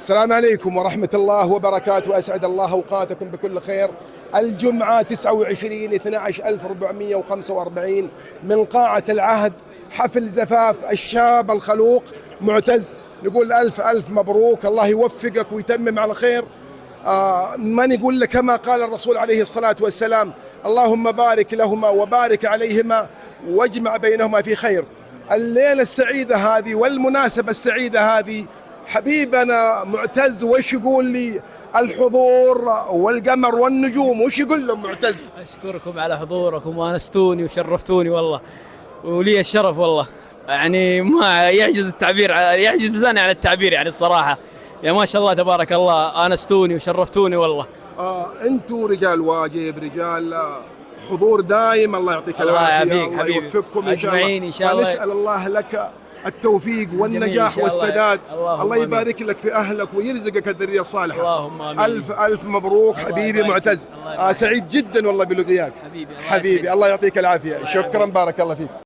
السلام عليكم ورحمة الله وبركاته، أسعد الله أوقاتكم بكل خير. الجمعة 29/12/1445 من قاعة العهد، حفل زفاف الشاب الخلوق معتز. نقول ألف ألف مبروك، الله يوفقك ويتمم على خير. ما نقول لك كما قال الرسول عليه الصلاة والسلام: اللهم بارك لهما وبارك عليهما واجمع بينهما في خير. الليلة السعيدة هذه والمناسبة السعيدة هذه، حبيبنا معتز وش يقول لي الحضور والقمر والنجوم؟ وش يقول لهم معتز؟ أشكركم على حضوركم وأنستوني وشرفتوني والله، ولي الشرف والله. يعني ما يعجز التعبير، يعجز لساني على التعبير يعني الصراحة. يا ما شاء الله تبارك الله، أنستوني وشرفتوني والله. أنتوا رجال واجب، رجال حضور دائم. الله يعطيك العافية، الله يوفقكم إن شاء الله. إن شاء الله. ونسأل الله لك التوفيق والنجاح والسداد. الله يبارك لك في أهلك ويرزقك الذرية الصالحة. اللهم آمين. ألف ألف مبروك حبيبي معتز. سعيد جدا والله بلقياك حبيبي. الله يعطيك العافية. شكرا، بارك الله فيك.